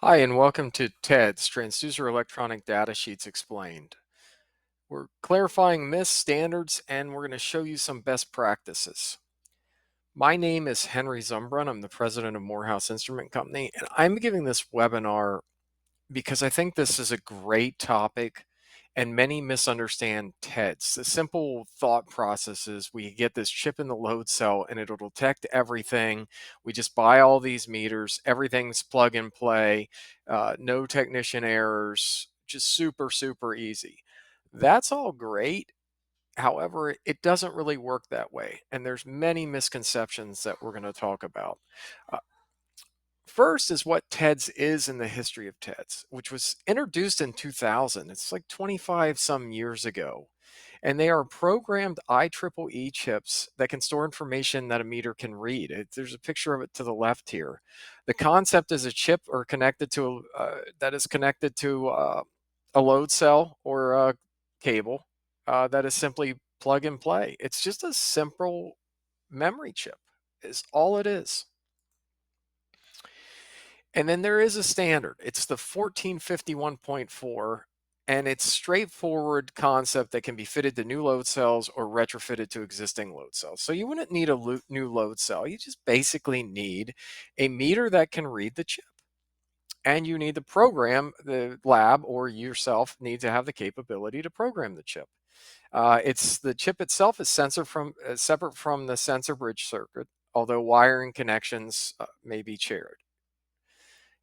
Hi, and welcome to TEDS, Transducer Electronic Data Sheets Explained. We're clarifying myths, standards, and we're going to show you some best practices. My name is Henry Zumbrun. I'm the president of Morehouse Instrument Company, and I'm giving this webinar because I think this is a great topic and many misunderstand TEDS. The simple thought process is we get this chip in the load cell and it'll detect everything. We just buy all these meters, everything's plug and play, no technician errors, just super, super easy. That's all great. However, it doesn't really work that way. And there's many misconceptions that we're going to talk about. Uh, First is what TEDS is in the history of TEDS, which was introduced in 2000. It's like 25 some years ago. And they are programmed IEEE chips that can store information that a meter can read. There's a picture of it to the left here. The concept is a chip or connected to that is connected to a load cell or a cable that is simply plug and play. It's just a simple memory chip is all it is. And then there is a standard. It's the 1451.4, and it's straightforward concept that can be fitted to new load cells or retrofitted to existing load cells. So you wouldn't need a new load cell. You just basically need a meter that can read the chip. And you need the program, the lab or yourself need to have the capability to program the chip. It's the chip itself is separate from the sensor bridge circuit, although wiring connections may be shared.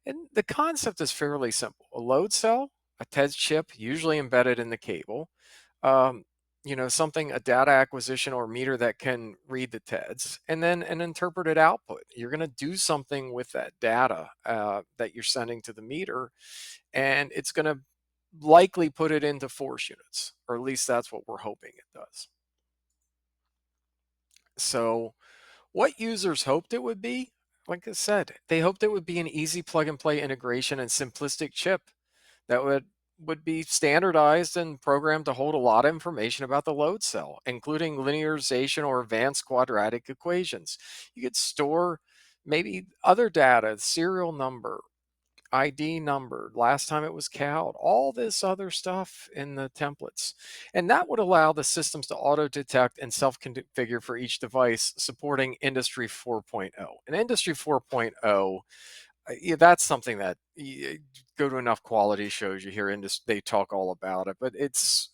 And the concept is fairly simple. A load cell, a TEDS chip, usually embedded in the cable, um, a data acquisition or meter that can read the TEDS, and then an interpreted output. You're going to do something with that data that you're sending to the meter, and it's going to likely put it into force units, or at least that's what we're hoping it does. So, what users hoped it would be, like I said, they hoped it would be an easy plug and play integration and simplistic chip that would be standardized and programmed to hold a lot of information about the load cell, including linearization or advanced quadratic equations. You could store maybe other data, serial number, ID number, last time it was cowed, all this other stuff in the templates. And that would allow the systems to auto detect and self configure for each device, supporting Industry 4.0. And Industry 4.0, yeah, that's something that you go to enough quality shows, you hear they talk all about it, but it's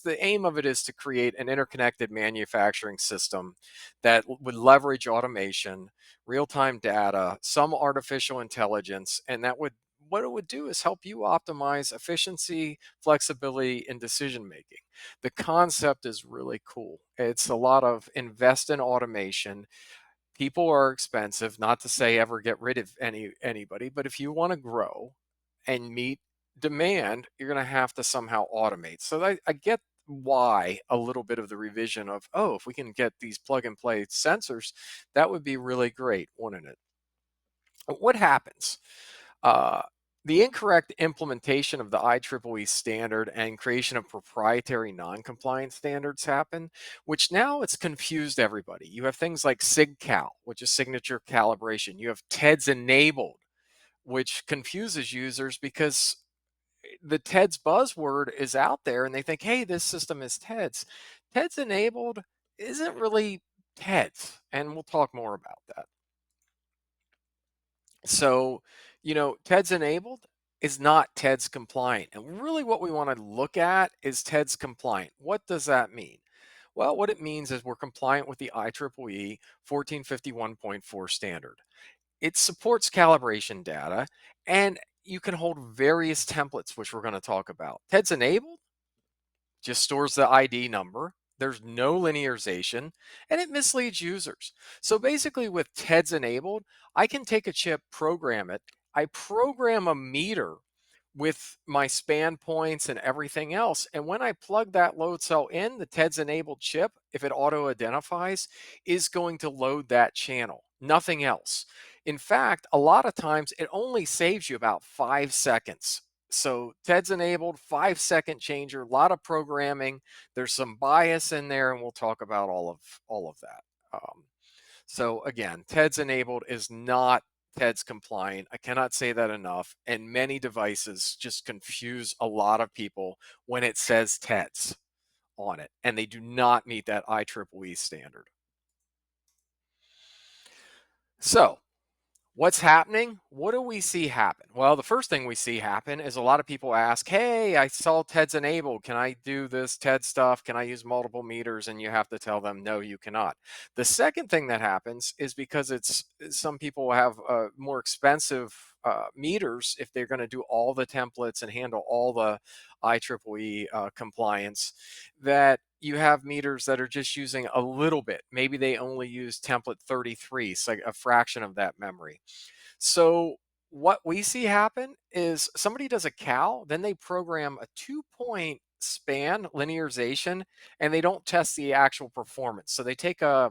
the aim of it is to create an interconnected manufacturing system that would leverage automation, real-time data, some artificial intelligence, and that would what it would do is help you optimize efficiency, flexibility, and decision making. The concept is really cool. It's a lot of invest in automation. People are expensive, not to say ever get rid of anybody, but if you want to grow and meet demand, you're going to have to somehow automate. So I get why a little bit of the revision of, oh, if we can get these plug and play sensors, that would be really great, wouldn't it? What happens? Uh, the incorrect implementation of the IEEE standard and creation of proprietary non-compliant standards happen, which now it's confused everybody. You have things like SIGCAL, which is signature calibration. You have TEDS enabled, which confuses users because the TEDS buzzword is out there and they think, hey, this system is TEDS. TEDS enabled isn't really TEDS, and we'll talk more about that. So, TEDS enabled is not TEDS compliant. And really what we want to look at is TEDS compliant. What does that mean? Well, what it means is we're compliant with the IEEE 1451.4 standard. It supports calibration data and you can hold various templates, which we're going to talk about. TEDS enabled just stores the ID number. There's no linearization and it misleads users. So basically, with TEDS enabled, I can take a chip, program it. I program a meter with my span points and everything else. And when I plug that load cell in, the TEDS enabled chip, if it auto identifies, is going to load that channel, nothing else. In fact, a lot of times it only saves you about 5 seconds. So TEDS enabled, 5 second changer, a lot of programming. There's some bias in there, and we'll talk about all of that. So again, TEDS enabled is not TEDS compliant. I cannot say that enough. And many devices just confuse a lot of people when it says TEDS on it, and they do not meet that IEEE standard. So, what's happening? What do we see happen? Well, the first thing we see happen is a lot of people ask, hey, I saw TEDS enabled. Can I do this TED stuff? Can I use multiple meters? And you have to tell them, no, you cannot. The second thing that happens is because some people have more expensive meters if they're going to do all the templates and handle all the IEEE compliance, that you have meters that are just using a little bit. Maybe they only use template 33, so like a fraction of that memory. So what we see happen is somebody does a cal, then they program a 2-point span linearization, and they don't test the actual performance. So they take a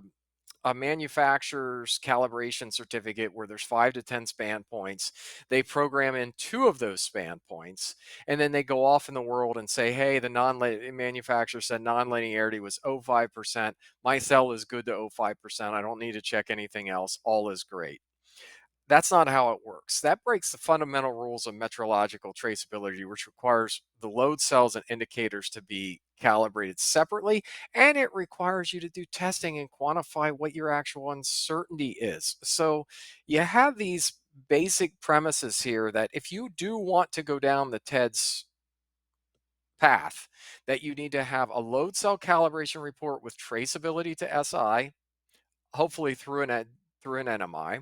manufacturer's calibration certificate where there's 5 to 10 span points. They program in 2 of those span points, and then they go off in the world and say, hey, the manufacturer said non-linearity was 0.5%. My cell is good to 0.5%. I don't need to check anything else. All is great. That's not how it works. That breaks the fundamental rules of metrological traceability, which requires the load cells and indicators to be calibrated separately, and it requires you to do testing and quantify what your actual uncertainty is. So you have these basic premises here that if you do want to go down the TEDS path, that you need to have a load cell calibration report with traceability to SI, hopefully through an NMI,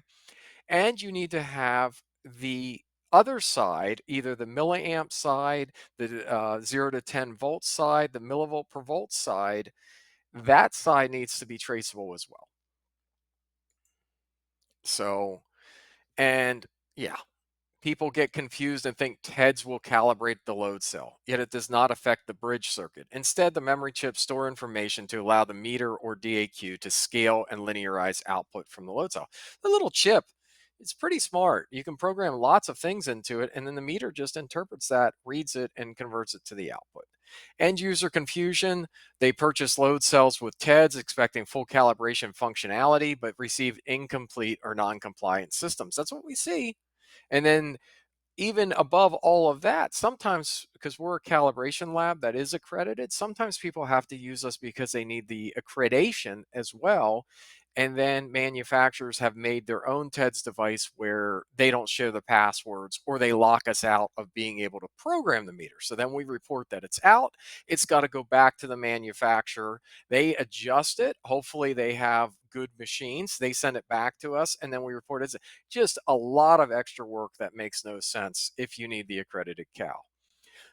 and you need to have the other side, either the milliamp side, the 0 to 10 volt side, the millivolt per volt side. That side needs to be traceable as well. So, and yeah, people get confused and think TEDS will calibrate the load cell, yet it does not affect the bridge circuit. Instead, the memory chips store information to allow the meter or DAQ to scale and linearize output from the load cell. The little chip, it's pretty smart. You can program lots of things into it, and then the meter just interprets that, reads it, and converts it to the output. End user confusion: they purchase load cells with TEDS expecting full calibration functionality, but receive incomplete or non compliant systems. That's what we see. And then even above all of that, sometimes because we're a calibration lab that is accredited, sometimes people have to use us because they need the accreditation as well. And then manufacturers have made their own TEDS device where they don't share the passwords, or they lock us out of being able to program the meter. So then we report that it's out. It's got to go back to the manufacturer. They adjust it. Hopefully they have good machines. They send it back to us, and then we report it. Just a lot of extra work that makes no sense if you need the accredited cal.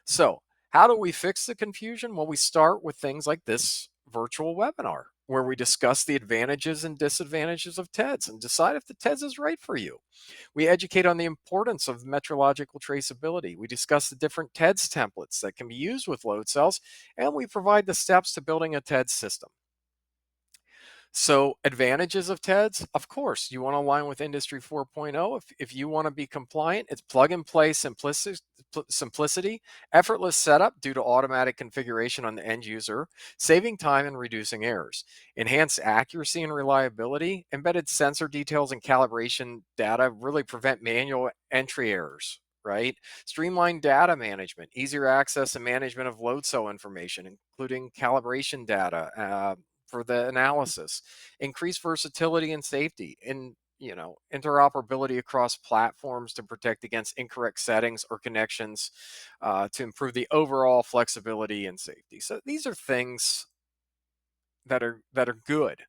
So, how do we fix the confusion? Well, we start with things like this virtual webinar where we discuss the advantages and disadvantages of TEDS and decide if the TEDS is right for you. We educate on the importance of metrological traceability. We discuss the different TEDS templates that can be used with load cells, and we provide the steps to building a TEDS system. So, advantages of TEDS, of course, you want to align with Industry 4.0. If you want to be compliant, it's plug and play simplicity, effortless setup due to automatic configuration on the end user, saving time and reducing errors, enhanced accuracy and reliability, embedded sensor details and calibration data really prevent manual entry errors. Right? Streamlined data management, easier access and management of load cell information, including calibration data, for the analysis, increased versatility and safety, and interoperability across platforms to protect against incorrect settings or connections, to improve the overall flexibility and safety. So these are things that are good,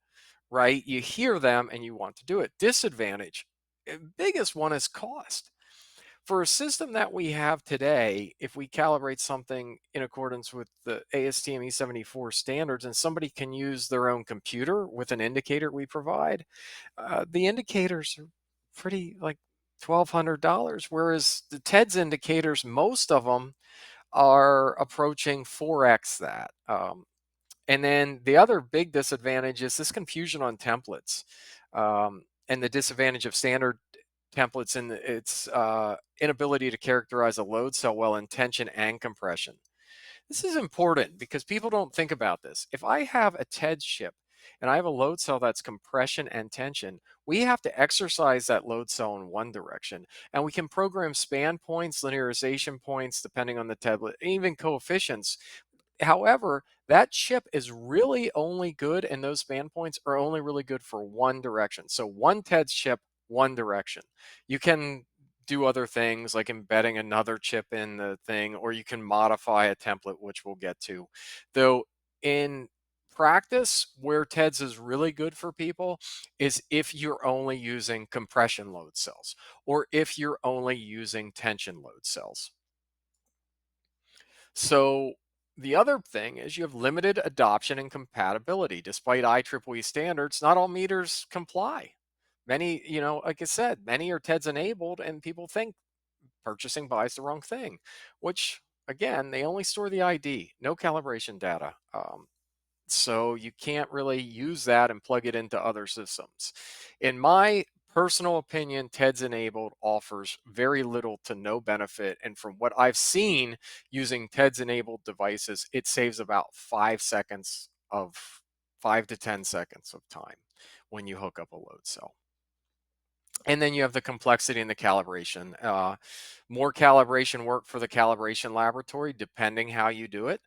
right? You hear them and you want to do it. Disadvantage, biggest one is cost. For a system that we have today, if we calibrate something in accordance with the ASTM E74 standards and somebody can use their own computer with an indicator we provide, the indicators are pretty like $1,200, whereas the TEDS indicators, most of them are approaching 4x that. And then the other big disadvantage is this confusion on templates, and the disadvantage of standard templates and its inability to characterize a load cell well in tension and compression. This is important because people don't think about this. If I have a TEDS chip and I have a load cell that's compression and tension, we have to exercise that load cell in one direction. And we can program span points, linearization points, depending on the tablet, even coefficients. However, that chip is really only good, and those span points are only really good for one direction. So one TEDS chip, one direction. You can do other things like embedding another chip in the thing, or you can modify a template, which we'll get to. Though in practice, where TEDS is really good for people is if you're only using compression load cells, or if you're only using tension load cells. So the other thing is you have limited adoption and compatibility. Despite IEEE standards, not all meters comply. Many, like I said, many are TEDS enabled, and people think purchasing buys the wrong thing, which again, they only store the ID, no calibration data. So you can't really use that and plug it into other systems. In my personal opinion, TEDS enabled offers very little to no benefit. And from what I've seen using TEDS enabled devices, it saves about 5 seconds of 5 to 10 seconds of time when you hook up a load cell. And then you have the complexity and the calibration. More calibration work for the calibration laboratory, depending how you do it.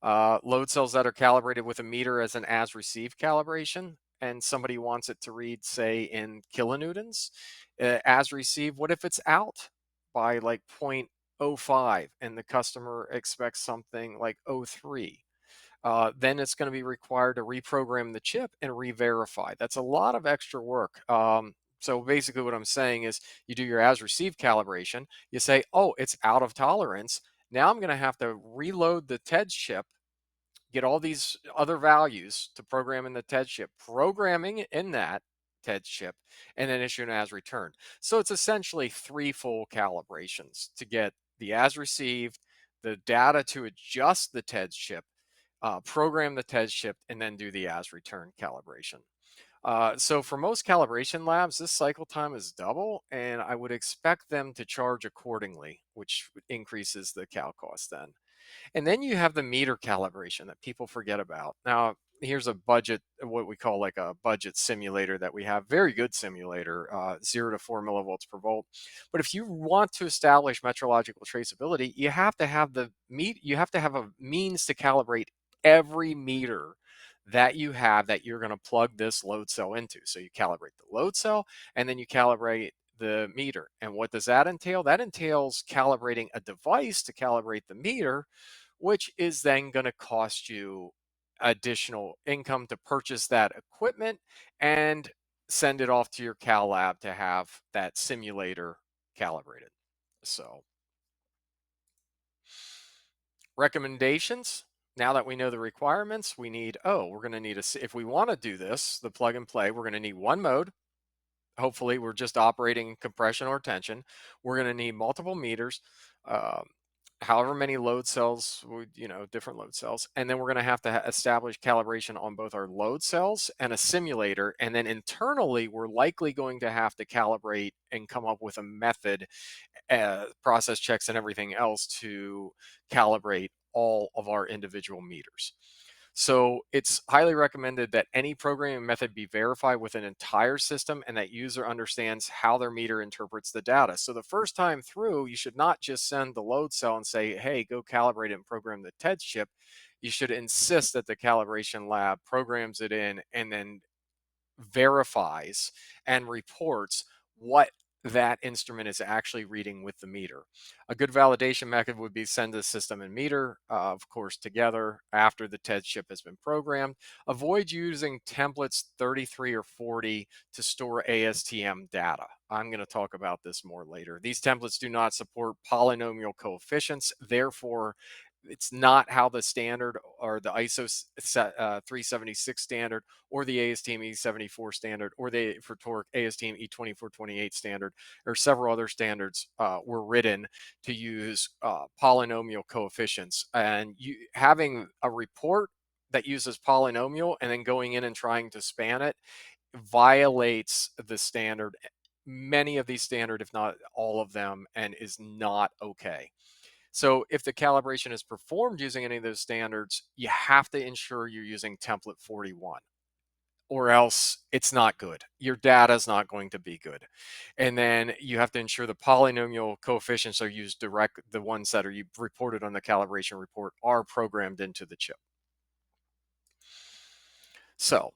Load cells that are calibrated with a meter as an as received calibration, and somebody wants it to read, say, in kilonewtons as received. What if it's out by like 0.05 and the customer expects something like 0.03? Then it's going to be required to reprogram the chip and re-verify. That's a lot of extra work. So basically what I'm saying is you do your as received calibration, you say, oh, it's out of tolerance. Now I'm going to have to reload the TEDS chip, get all these other values to program in the TEDS chip, programming in that TEDS chip, and then issue an as returned. So it's essentially three full calibrations to get the as received, the data to adjust the TEDS chip, program the TEDS chip, and then do the as return calibration. So for most calibration labs, this cycle time is double, and I would expect them to charge accordingly, which increases the cal cost then. And then you have the meter calibration that people forget about. Now, here's a budget, what we call like a budget simulator that we have. Very good simulator, 0 to 4 millivolts per volt. But if you want to establish metrological traceability, you have to have you have to have a means to calibrate every meter that you have that you're going to plug this load cell into. So you calibrate the load cell, and then you calibrate the meter. And what does that entail? That entails calibrating a device to calibrate the meter, which is then going to cost you additional income to purchase that equipment and send it off to your cal lab to have that simulator calibrated. So, recommendations. Now that we know the requirements, we need, we're going to need if we want to do this, the plug and play, we're going to need one mode. Hopefully we're just operating compression or tension. We're going to need multiple meters, um, however many load cells, different load cells. And then we're going to have to establish calibration on both our load cells and a simulator. And then internally, we're likely going to have to calibrate and come up with a method, process checks and everything else to calibrate all of our individual meters. So it's highly recommended that any programming method be verified with an entire system and that user understands how their meter interprets the data. So the first time through, you should not just send the load cell and say, hey, go calibrate it and program the TEDS chip. You should insist that the calibration lab programs it in and then verifies and reports what that instrument is actually reading with the meter. A good validation method would be send the system and meter, of course, together after the TED chip has been programmed. Avoid using templates 33 or 40 to store ASTM data. I'm going to talk about this more later. These templates do not support polynomial coefficients. Therefore, it's not how the standard or the ISO 376 standard or the ASTM E74 standard or the for torque ASTM E2428 standard or several other standards were written to use polynomial coefficients. And you having a report that uses polynomial and then going in and trying to span it violates the standard, many of these standard, if not all of them, and is not okay. So if the calibration is performed using any of those standards, you have to ensure you're using template 41 or else it's not good. Your data is not going to be good. And then you have to ensure the polynomial coefficients are used direct, the ones that are you reported on the calibration report are programmed into the chip. So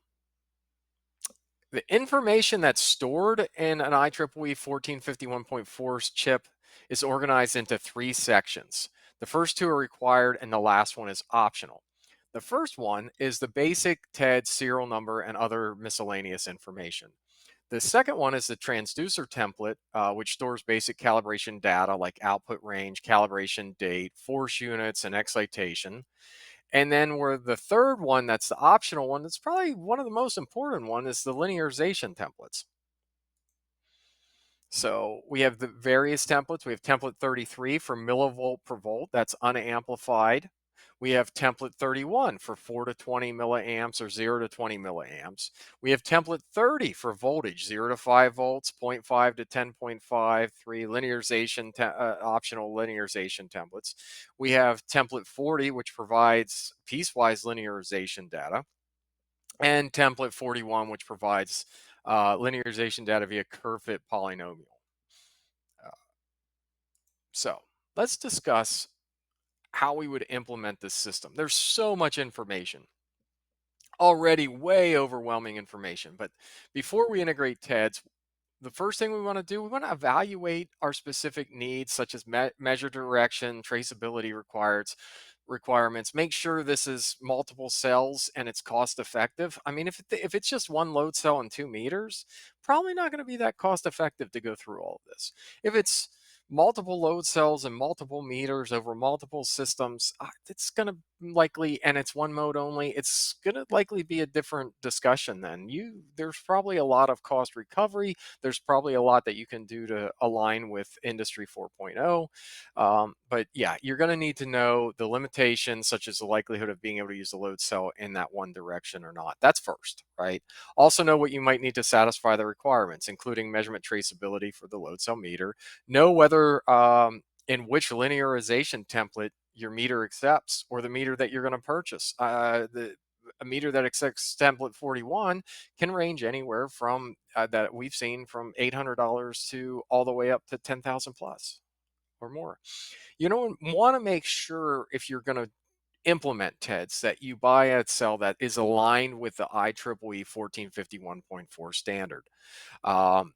the information that's stored in an IEEE 1451.4 chip is organized into three sections. The first two are required and the last one is optional. The first one is the basic TEDS serial number and other miscellaneous information. The second one is the transducer template, which stores basic calibration data like output range, calibration date, force units, and excitation. And then where the third one, that's the optional one, that's probably one of the most important one, is the linearization templates. So we have the various templates. We have template 33 for millivolt per volt, that's unamplified. We have template 31 for 4 to 20 milliamps or 0 to 20 milliamps. We have template 30 for voltage, 0 to 5 volts, 0.5 to 10.5, 3 linearization, optional linearization templates. We have template 40, which provides piecewise linearization data, and template 41, which provides linearization data via curve fit polynomial. Uh, so let's discuss how we would implement this system. There's so much information, already way overwhelming information. But before we integrate TEDS, the first thing we want to do, we want to evaluate our specific needs, such as measure direction, traceability requirements. Make sure this is multiple cells and it's cost effective. I mean, if it's just one load cell and 2 meters, probably not going to be that cost effective to go through all of this. If it's multiple load cells and multiple meters over multiple systems, it's going to likely, and it's one mode only, it's going to likely be a different discussion. Then there's probably a lot of cost recovery. There's probably a lot that you can do to align with industry 4.0. But yeah, you're going to need to know the limitations, such as the likelihood of being able to use the load cell in that one direction or not. That's first, right? Also know what you might need to satisfy the requirements, including measurement traceability for the load cell meter. Know whether in which linearization template your meter accepts, or the meter that you're going to purchase. A meter that accepts template 41 can range anywhere from that we've seen from $800 to all the way up to 10,000 plus or more. You don't want to make sure, if you're going to implement TEDS, that you buy a cell that is aligned with the IEEE 1451.4 standard. And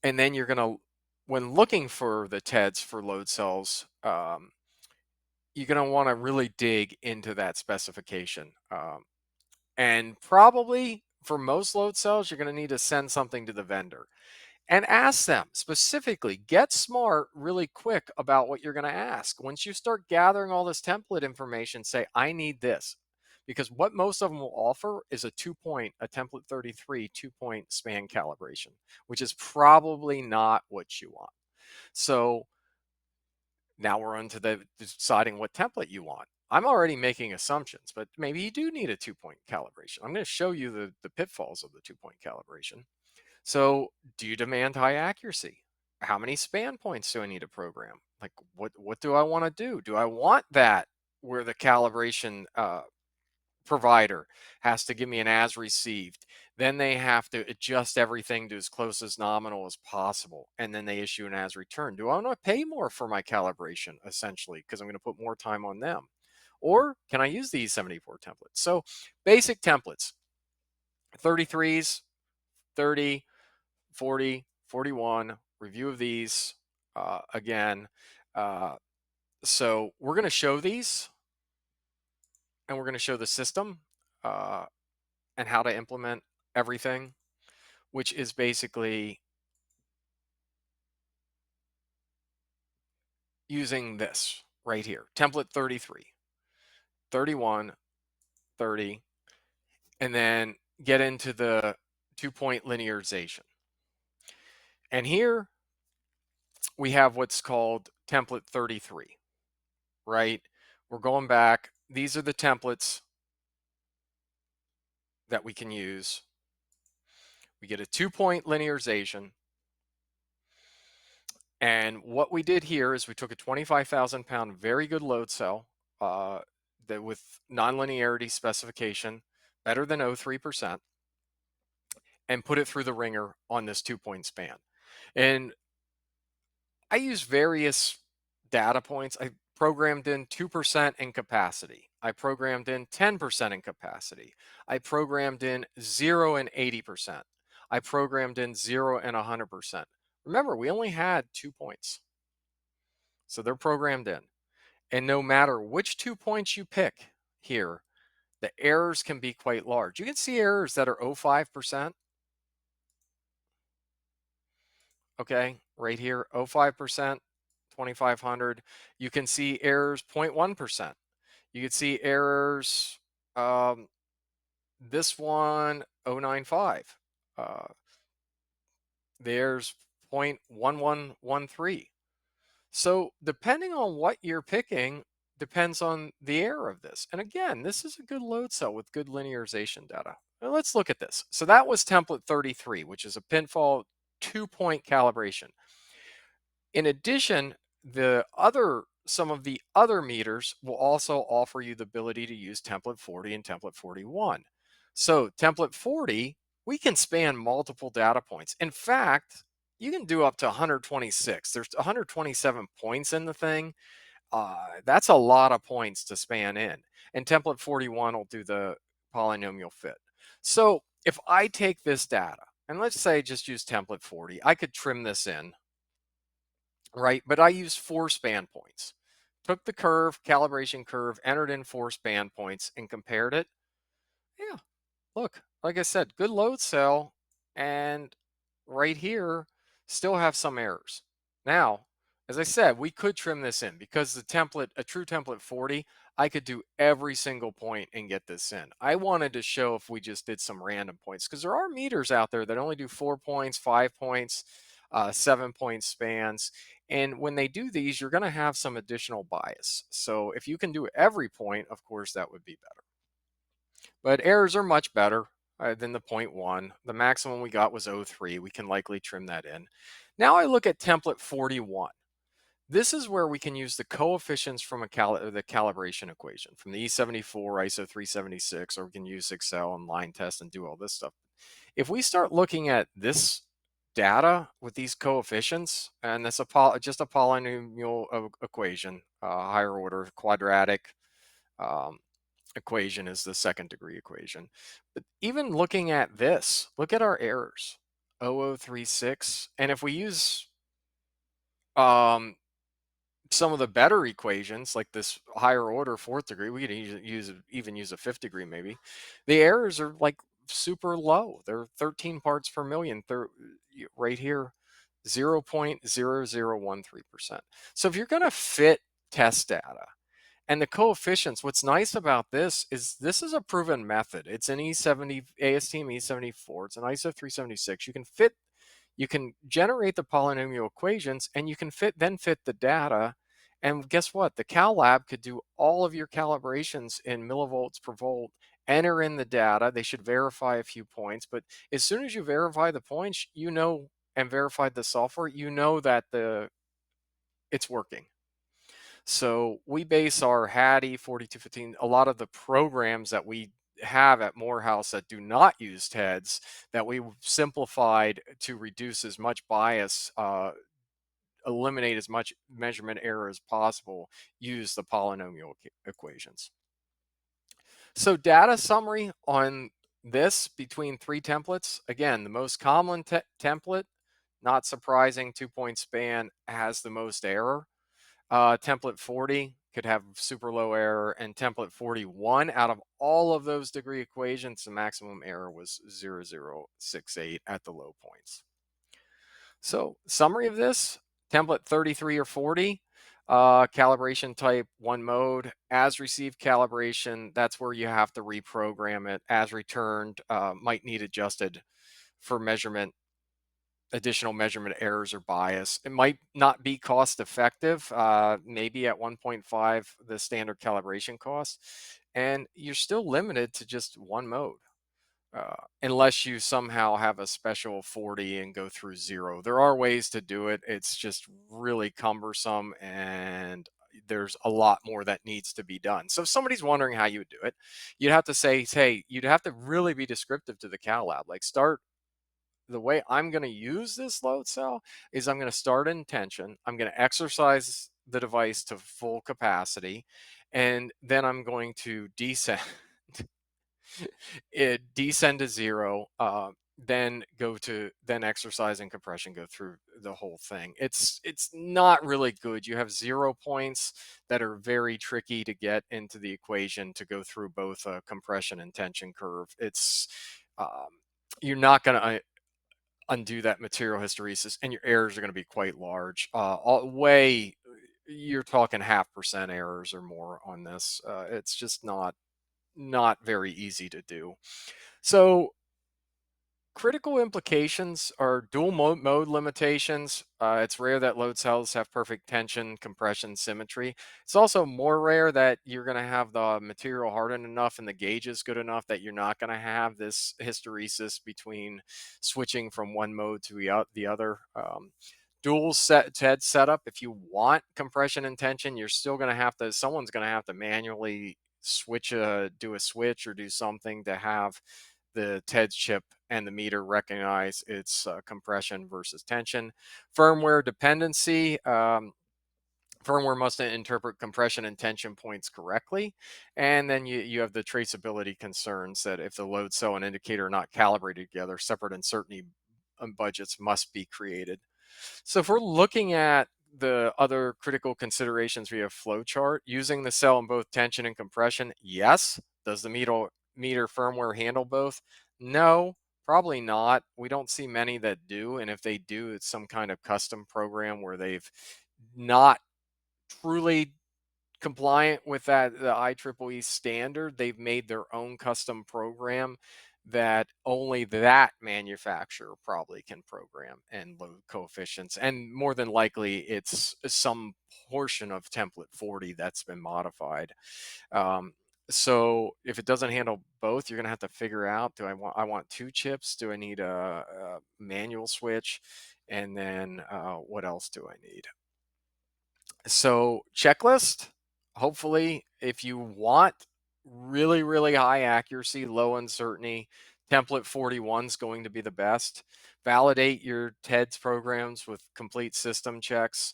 then you're going to, when looking for the TEDS for load cells, you're going to want to really dig into that specification. And probably for most load cells, you're going to need to send something to the vendor and ask them specifically. Get smart really quick about what you're going to ask. Once you start gathering all this template information, say, I need this. Because what most of them will offer is a template 33 2-point span calibration, which is probably not what you want. So now we're on to the deciding what template you want. I'm already making assumptions, but maybe you do need a 2-point calibration. I'm going to show you the pitfalls of the 2-point calibration. So, do you demand high accuracy? How many span points do I need to program? Like, what do I want to do? Do I want that where the calibration provider has to give me an as received? Then they have to adjust everything to as close as nominal as possible, and then they issue an as return. Do I want to pay more for my calibration, essentially, because I'm going to put more time on them? Or can I use these 74 templates? So, basic templates: 33s, 30, 40, 41, review of these again. So we're going to show these, and we're going to show the system uh, and how to implement everything, which is basically using this right here, template 33, 31, 30, and then get into the 2-point linearization. And here we have what's called template 33, right? We're going back. These are the templates that we can use. We get a 2-point linearization. And what we did here is we took a 25,000 pound, very good load cell that with nonlinearity specification, better than 0.03%, and put it through the ringer on this 2-point span. And I use various data points. I programmed in 2% in capacity. I programmed in 10% in capacity. I programmed in 0 and 80%. I programmed in 0 and 100%. Remember, we only had 2 points. So they're programmed in. And no matter which 2 points you pick here, the errors can be quite large. You can see errors that are 0.05%. Okay, right here, 0.05%, 2500. You can see errors 0.1%. You can see errors, um, this one, 0.95. Uh, there's 0.1113. So depending on what you're picking, depends on the error of this. And again, this is a good load cell with good linearization data. Now let's look at this. So that was template 33, which is a pinfall 2-point calibration. In addition, some of the other meters will also offer you the ability to use template 40 and template 41. So template 40, we can span multiple data points. In fact, you can do up to 126. There's 127 points in the thing. That's a lot of points to span in. And template 41 will do the polynomial fit. So if I take this data, and let's say just use template 40, I could trim this in, right? But I used 4 span points. Took the curve, calibration curve, entered in 4 span points, and compared it. Yeah, look, like I said, good load cell, and right here, still have some errors. Now, as I said, we could trim this in because the template, a true template 40, I could do every single point and get this in. I wanted to show if we just did some random points, because there are meters out there that only do 4 points, 5 points, 7-point spans. And when they do these, you're going to have some additional bias. So if you can do every point, of course, that would be better. But errors are much better than the 0.1. The maximum we got was 0.03. We can likely trim that in. Now I look at template 41. This is where we can use the coefficients from the calibration equation from the E74, ISO 376, or we can use Excel and line test and do all this stuff. If we start looking at this data with these coefficients, and that's just a polynomial equation, higher order quadratic, um, equation is the second degree equation. But even looking at this, look at our errors, 0036. And if we use um, some of the better equations, like this higher order fourth degree, we could even use a fifth degree maybe. The errors are like super low. They're 13 parts per million. They're right here, 0.0013%. So if you're going to fit test data, and the coefficients, what's nice about this is a proven method. It's an E70, ASTM E74. It's an ISO 376. You can generate the polynomial equations, and you can fit the data. And guess what? The Cal Lab could do all of your calibrations in millivolts per volt, enter in the data. They should verify a few points, but as soon as you verify the points, and verified the software, that it's working. So we base our Hattie 4215, a lot of the programs that we have at Morehouse that do not use TEDS, that we simplified to reduce as much bias, eliminate as much measurement error as possible, use the polynomial equations. So data summary on this between 3 templates. Again, the most common template, not surprising, 2-point span, has the most error. Template 40 could have super low error, and template 41, out of all of those degree equations, the maximum error was 0.0068 at the low points. So summary of this, template 33 or 40, calibration type 1 mode, as received calibration, that's where you have to reprogram it. As returned, might need adjusted for additional measurement errors or bias. It might not be cost effective, maybe at 1.5 the standard calibration cost, and you're still limited to just 1 mode, unless you somehow have a special 40 and go through 0. There are ways to do it. It's just really cumbersome, and there's a lot more that needs to be done. So if somebody's wondering how you would do it, you'd have to say, hey, you'd have to really be descriptive to the Cal Lab. Like, start the way I'm going to use this load cell is I'm going to start in tension. I'm going to exercise the device to full capacity, and then I'm going to descend descend to zero, then exercise and compression, go through the whole thing. It's not really good. You have 0 points that are very tricky to get into the equation to go through both a compression and tension curve. It's you're not going to undo that material hysteresis, and your errors are going to be quite large. You're talking 0.5% errors or more on this. It's just not very easy to do. So critical implications are dual mode limitations. It's rare that load cells have perfect tension, compression, symmetry. It's also more rare that you're going to have the material hardened enough and the gauge is good enough that you're not going to have this hysteresis between switching from one mode to the other. Dual set TED setup. If you want compression and tension, you're still going to have to. Someone's going to have to manually do a switch or do something to have the TEDS chip and the meter recognize its compression versus tension. Firmware dependency. Firmware must interpret compression and tension points correctly. And then you have the traceability concerns that if the load cell and indicator are not calibrated together, separate uncertainty budgets must be created. So if we're looking at the other critical considerations via flowchart, using the cell in both tension and compression, yes. Does the meter firmware handle both? No, probably not. We don't see many that do. And if they do, it's some kind of custom program where they've not truly compliant with the IEEE standard. They've made their own custom program that only that manufacturer probably can program and load coefficients. And more than likely, it's some portion of template 40 that's been modified. Um, so if it doesn't handle both, you're going to have to figure out, I want two chips? Do I need a manual switch? And then what else do I need? So checklist, hopefully, if you want really, really high accuracy, low uncertainty, template 41 is going to be the best. Validate your TEDS programs with complete system checks.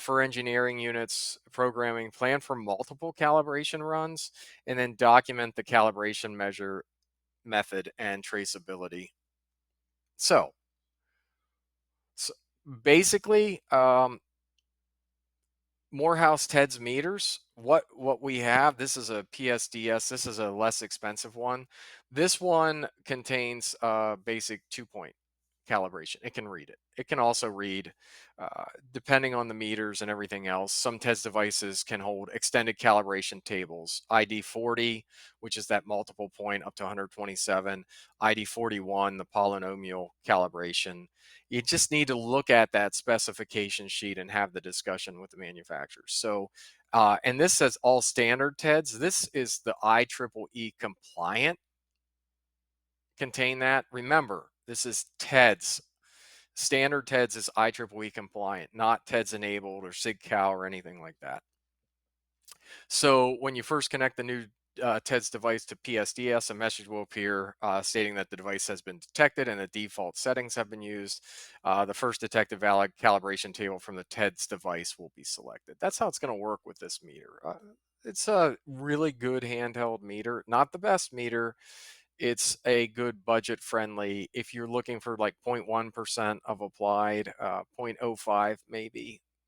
For engineering units programming, plan for multiple calibration runs, and then document the calibration measure method and traceability. So basically, Morehouse TEDS meters, what we have, this is a PSDS. This is a less expensive one. This one contains basic 2-point calibration. It can read it. It can also read, depending on the meters and everything else. Some TEDS devices can hold extended calibration tables. ID 40, which is that multiple point up to 127. ID 41, the polynomial calibration. You just need to look at that specification sheet and have the discussion with the manufacturers. So, and this says all standard TEDs. This is the IEEE compliant. Contain that. Remember, this is TEDs. Standard TEDs is IEEE compliant, not TEDs enabled or SIGCAL or anything like that. So when you first connect the new TEDS device to PSDS, a message will appear stating that the device has been detected and the default settings have been used. The first detected valid calibration table from the TEDS device will be selected. That's how it's going to work with this meter. It's a really good handheld meter, not the best meter. It's a good budget friendly. If you're looking for like 0.1% of applied, 0.05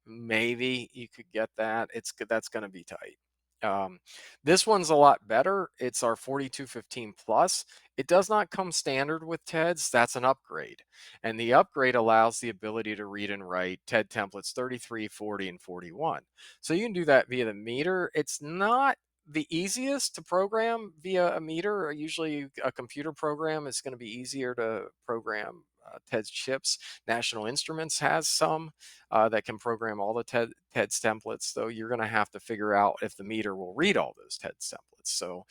maybe you could get that. That's going to be tight. This one's a lot better. It's our 4215 plus. It does not come standard with TEDS. That's an upgrade. And the upgrade allows the ability to read and write TED templates 33, 40, and 41. So you can do that via the meter. It's not the easiest to program via a meter. Usually a computer program is going to be easier to program TEDS chips. National Instruments has some that can program all the TEDS templates, though you're going to have to figure out if the meter will read all those TEDS templates. So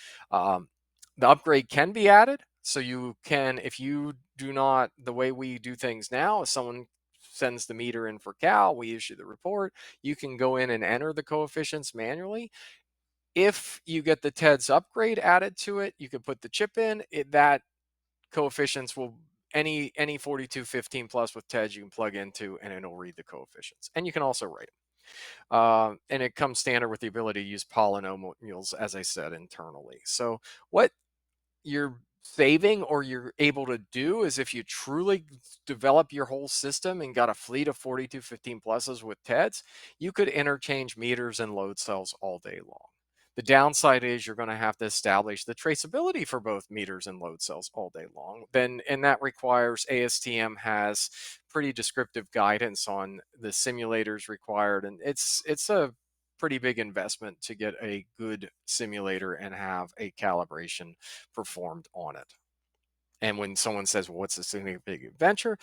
the upgrade can be added. So you can, if you do not, the way we do things now, if someone sends the meter in for Cal. We issue the report. You can go in and enter the coefficients manually. If you get the TEDS upgrade added to it, you can put the chip in. That coefficients will any 4215 plus with TEDS you can plug into, and it'll read the coefficients. And you can also write them. And it comes standard with the ability to use polynomials, as I said, internally. So what you're saving or you're able to do is, if you truly develop your whole system and got a fleet of 4215 pluses with TEDS, you could interchange meters and load cells all day long. The downside is you're going to have to establish the traceability for both meters and load cells all day long. And that requires, ASTM has pretty descriptive guidance on the simulators required, and it's a pretty big investment to get a good simulator and have a calibration performed on it. And when someone says, well, what's a significant venture?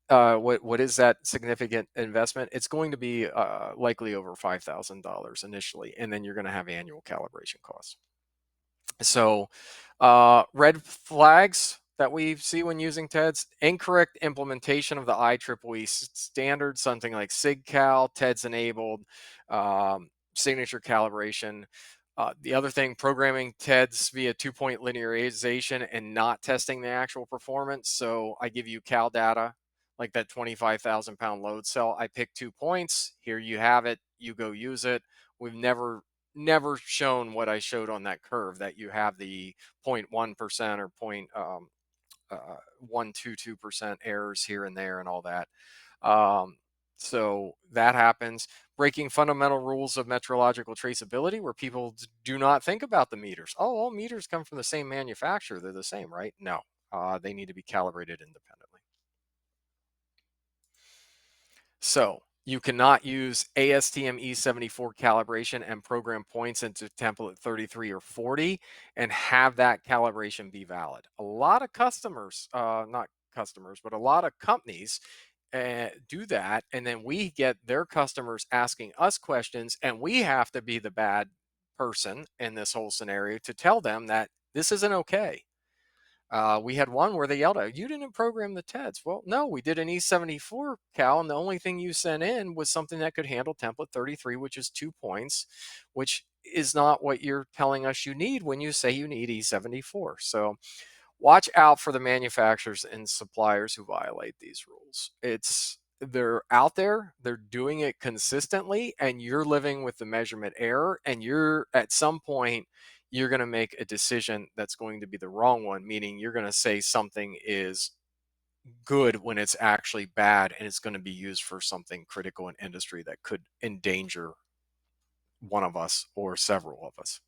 What is that significant investment? It's going to be likely over $5,000 initially, and then you're going to have annual calibration costs. So red flags that we see when using TEDS: incorrect implementation of the IEEE standard, something like SIGCAL, TEDS enabled, signature calibration. The other thing, programming TEDS via 2-point linearization and not testing the actual performance. So I give you cal data, like that 25,000-pound load cell. I pick 2 points. Here you have it. You go use it. We've never shown what I showed on that curve, that you have the 0.1% or 0.122% errors here and there and all that. So that happens. Breaking fundamental rules of metrological traceability, where people do not think about the meters. Oh, all meters come from the same manufacturer. They're the same, right? No, they need to be calibrated independently. So you cannot use ASTM E74 calibration and program points into template 33 or 40 and have that calibration be valid. A lot of customers, not customers, but a lot of companies do that. And then we get their customers asking us questions, and we have to be the bad person in this whole scenario to tell them that this isn't okay. We had one where they yelled out, "You didn't program the TEDS." Well, no, we did an E74 cal, and the only thing you sent in was something that could handle template 33, which is 2 points, which is not what you're telling us you need when you say you need E74. So watch out for the manufacturers and suppliers who violate these rules. They're out there, they're doing it consistently, and you're living with the measurement error, and you're at some point you're going to make a decision that's going to be the wrong one, meaning you're going to say something is good when it's actually bad, and it's going to be used for something critical in industry that could endanger one of us or several of us.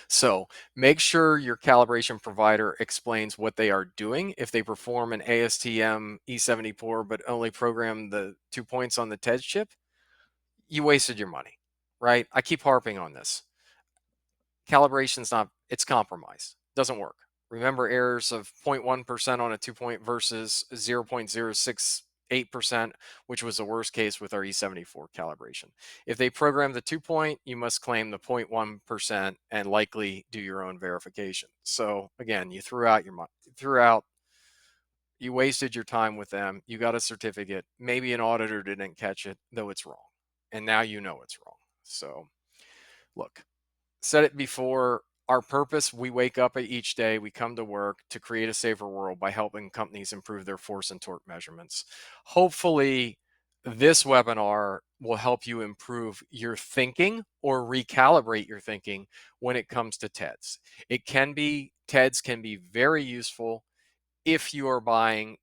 So make sure your calibration provider explains what they are doing. If they perform an ASTM E74 but only program the 2 points on the TEDS chip, you wasted your money, right? I keep harping on this. Calibration's not, it's compromise. Doesn't work. Remember errors of 0.1% on a 2-point versus 0.068%, which was the worst case with our E74 calibration. If they program the 2-point, you must claim the 0.1% and likely do your own verification. So again, you threw out your money, you wasted your time with them. You got a certificate. Maybe an auditor didn't catch it, though it's wrong. And now you know it's wrong. So look, said it before, our purpose, we wake up each day, we come to work to create a safer world by helping companies improve their force and torque measurements. Hopefully this webinar will help you improve your thinking or recalibrate your thinking when it comes to TEDS. TEDS can be very useful if you are buying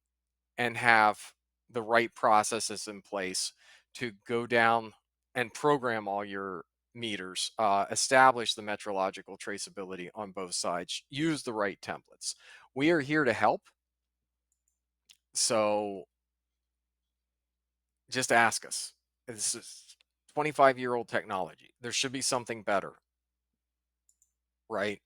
and have the right processes in place to go down and program all your meters, establish the metrological traceability on both sides, use the right templates. We are here to help. So just ask us. This is 25-year-old technology. There should be something better, right?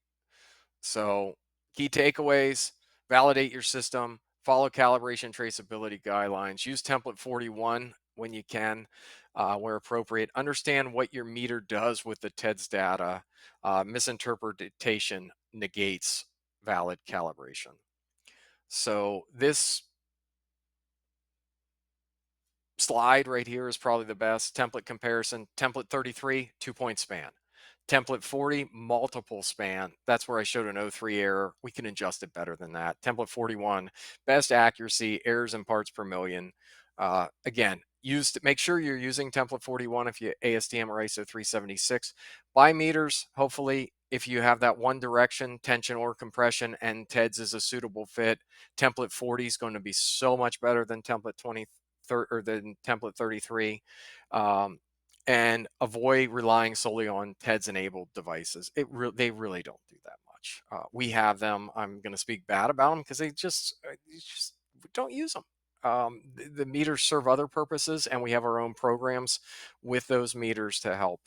So key takeaways: validate your system, follow calibration traceability guidelines, use template 41 when you can, where appropriate, understand what your meter does with the TEDS data. Misinterpretation negates valid calibration. So this Slide right here is probably the best. Template comparison. Template 33, 2-point span. Template 40, multiple span. That's where I showed an O3 error. We can adjust it better than that. Template 41, best accuracy, errors in parts per million. Again, make sure you're using template 41 if you ASTM or ISO 376. Buy meters, hopefully, if you have that one direction, tension or compression, and TEDS is a suitable fit. Template 40 is going to be so much better than template 20 or than template 33. And avoid relying solely on TEDS enabled devices. They really don't do that much. We have them. I'm going to speak bad about them because you just don't use them. The meters serve other purposes, and we have our own programs with those meters to help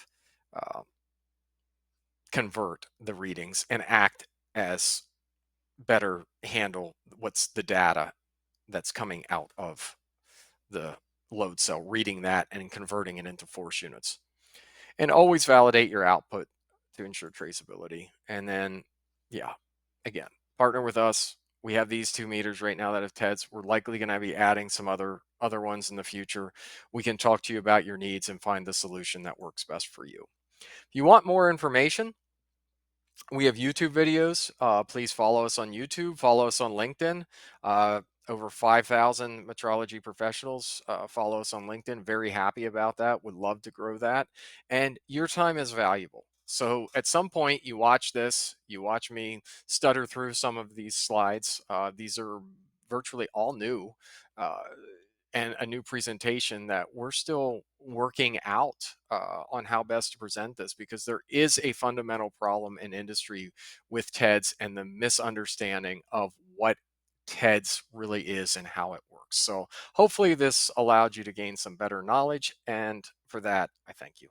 uh, convert the readings and act as better handle what's the data that's coming out of the load cell, reading that and converting it into force units. And always validate your output to ensure traceability. And then, yeah, again, partner with us. We have these 2 meters right now that have TEDS. We're likely going to be adding some other ones in the future. We can talk to you about your needs and find the solution that works best for you. If you want more information, we have YouTube videos. Please follow us on YouTube. Follow us on LinkedIn. Over 5,000 metrology professionals follow us on LinkedIn. Very happy about that. Would love to grow that. And your time is valuable. So at some point, you watch this, you watch me stutter through some of these slides. These are virtually all new. Uh, and a new presentation that we're still working out on how best to present this, because there is a fundamental problem in industry with TEDS and the misunderstanding of what TEDS really is and how it works. So hopefully this allowed you to gain some better knowledge, and for that I thank you.